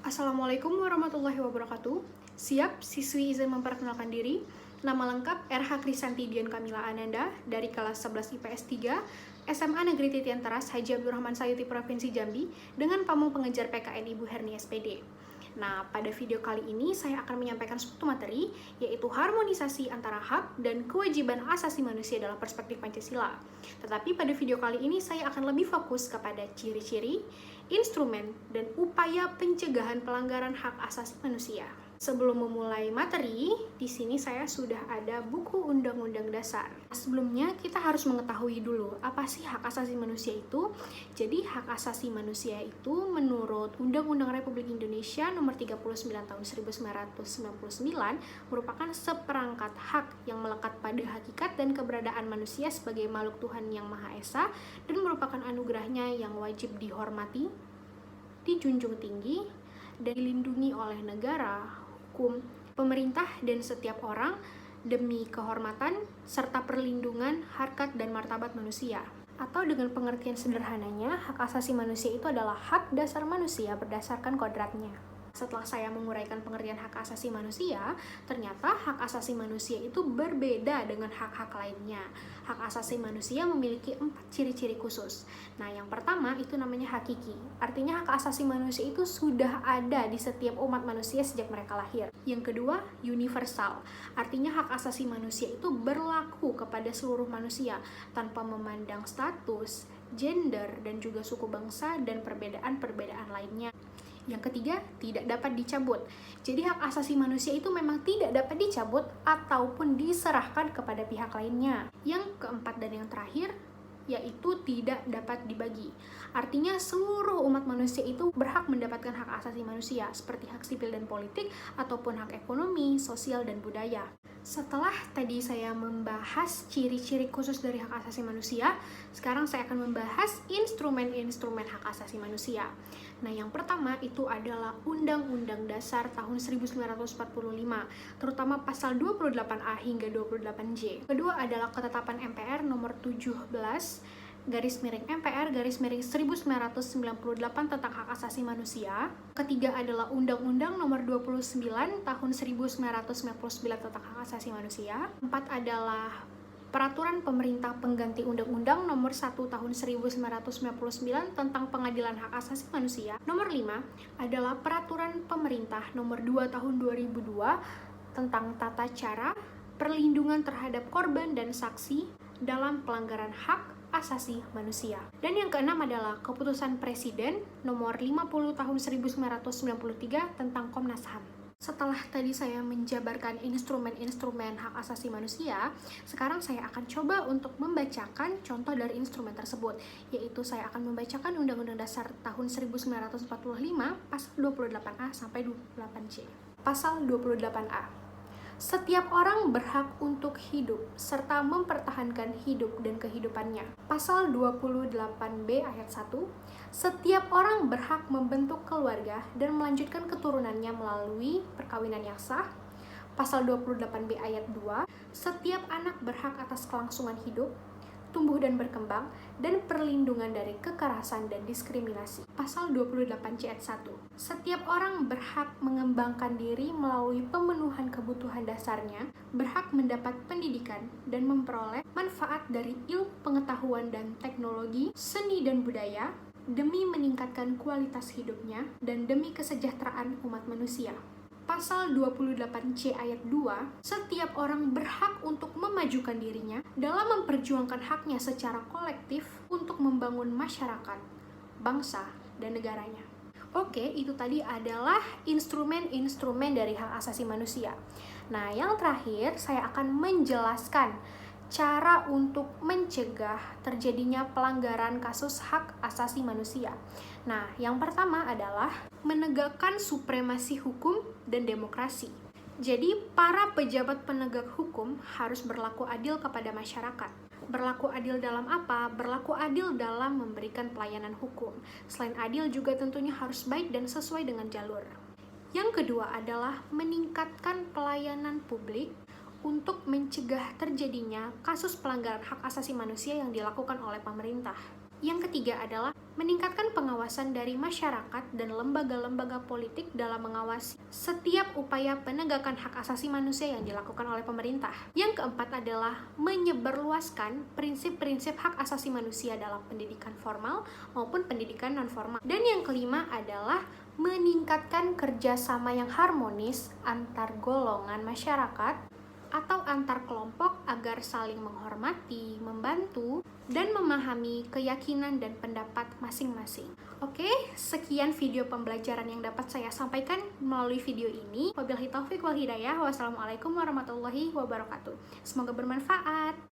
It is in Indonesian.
Assalamualaikum warahmatullahi wabarakatuh. Siap, siswi izin memperkenalkan diri. Nama lengkap RH Krisanti Dian Kamila Ananda dari kelas 11 IPS 3 SMA Negeri Titian Teras Haji Abdurrahman Sayuti Provinsi Jambi dengan pamong pengejar PKN Ibu Herni SPD. Nah, pada video kali ini saya akan menyampaikan suatu materi, yaitu harmonisasi antara hak dan kewajiban asasi manusia dalam perspektif Pancasila. Tetapi pada video kali ini saya akan lebih fokus kepada ciri-ciri, instrumen, dan upaya pencegahan pelanggaran hak asasi manusia. Sebelum memulai materi, di sini saya sudah ada buku Undang-Undang Dasar. Sebelumnya kita harus mengetahui dulu apa sih hak asasi manusia itu. Jadi hak asasi manusia itu menurut Undang-Undang Republik Indonesia Nomor 39 Tahun 1999 merupakan seperangkat hak yang melekat pada hakikat dan keberadaan manusia sebagai makhluk Tuhan yang Maha Esa dan merupakan anugerahnya yang wajib dihormati, dijunjung tinggi, dan dilindungi oleh negara, hukum, pemerintah, dan setiap orang demi kehormatan serta perlindungan harkat dan martabat manusia. Atau dengan pengertian sederhananya, hak asasi manusia itu adalah hak dasar manusia berdasarkan kodratnya. Setelah saya menguraikan pengertian hak asasi manusia, ternyata hak asasi manusia itu berbeda dengan hak-hak lainnya. Hak asasi manusia memiliki 4 ciri-ciri khusus. Nah, yang pertama itu namanya hakiki. Artinya hak asasi manusia itu sudah ada di setiap umat manusia sejak mereka lahir. Yang kedua, universal. Artinya hak asasi manusia itu berlaku kepada seluruh manusia tanpa memandang status, gender, dan juga suku bangsa dan perbedaan-perbedaan lainnya. Yang ketiga, tidak dapat dicabut. Jadi hak asasi manusia itu memang tidak dapat dicabut ataupun diserahkan kepada pihak lainnya. Yang keempat dan yang terakhir, yaitu tidak dapat dibagi. Artinya seluruh umat manusia itu berhak mendapatkan hak asasi manusia, seperti hak sipil dan politik, ataupun hak ekonomi, sosial, dan budaya. Setelah tadi saya membahas ciri-ciri khusus dari hak asasi manusia, sekarang saya akan membahas instrumen-instrumen hak asasi manusia. Nah, yang pertama itu adalah Undang-Undang Dasar tahun 1945, terutama pasal 28A hingga 28J. Kedua adalah Ketetapan MPR nomor 17 MPR/1998 tentang hak asasi manusia. Ketiga adalah Undang-Undang nomor 29 tahun 1999 tentang hak asasi manusia. Empat adalah Peraturan Pemerintah Pengganti Undang-Undang nomor 1 tahun 1999 tentang Pengadilan Hak Asasi Manusia. Nomor 5 adalah Peraturan Pemerintah nomor 2 tahun 2002 tentang tata cara perlindungan terhadap korban dan saksi dalam pelanggaran hak asasi manusia. Dan yang keenam adalah Keputusan Presiden nomor 50 tahun 1993 tentang Komnas HAM. Setelah tadi saya menjabarkan instrumen-instrumen hak asasi manusia, sekarang saya akan coba untuk membacakan contoh dari instrumen tersebut, yaitu saya akan membacakan Undang-Undang Dasar tahun 1945 pasal 28A sampai 28C. Pasal 28A. Setiap orang berhak untuk hidup serta mempertahankan hidup dan kehidupannya. Pasal 28B ayat 1. Setiap orang berhak membentuk keluarga dan melanjutkan keturunannya melalui perkawinan yang sah. Pasal 28B ayat 2. Setiap anak berhak atas kelangsungan hidup, tumbuh dan berkembang, dan perlindungan dari kekerasan dan diskriminasi. Pasal 28C ayat 1. Setiap orang berhak mengembangkan diri melalui pemenuhan kebutuhan dasarnya, berhak mendapat pendidikan dan memperoleh manfaat dari ilmu pengetahuan dan teknologi, seni dan budaya, demi meningkatkan kualitas hidupnya dan demi kesejahteraan umat manusia. Pasal 28C ayat 2, setiap orang berhak untuk memajukan dirinya dalam memperjuangkan haknya secara kolektif untuk membangun masyarakat, bangsa, dan negaranya. Oke, itu tadi adalah instrumen-instrumen dari hak asasi manusia. Nah, yang terakhir saya akan menjelaskan cara untuk mencegah terjadinya pelanggaran kasus hak asasi manusia. Nah, yang pertama adalah menegakkan supremasi hukum dan demokrasi. Jadi, para pejabat penegak hukum harus berlaku adil kepada masyarakat. Berlaku adil dalam apa? Berlaku adil dalam memberikan pelayanan hukum. Selain adil juga tentunya harus baik dan sesuai dengan jalur. Yang kedua adalah meningkatkan pelayanan publik untuk mencegah terjadinya kasus pelanggaran hak asasi manusia yang dilakukan oleh pemerintah. Yang ketiga adalah meningkatkan pengawasan dari masyarakat dan lembaga-lembaga politik dalam mengawasi setiap upaya penegakan hak asasi manusia yang dilakukan oleh pemerintah. Yang keempat adalah menyebarluaskan prinsip-prinsip hak asasi manusia dalam pendidikan formal maupun pendidikan non-formal. Dan yang kelima adalah meningkatkan kerjasama yang harmonis antar golongan masyarakat atau antar kelompok agar saling menghormati, membantu, dan memahami keyakinan dan pendapat masing-masing. Oke, sekian video pembelajaran yang dapat saya sampaikan melalui video ini. Wabillahi taufiq wal hidayah. Wassalamualaikum warahmatullahi wabarakatuh. Semoga bermanfaat.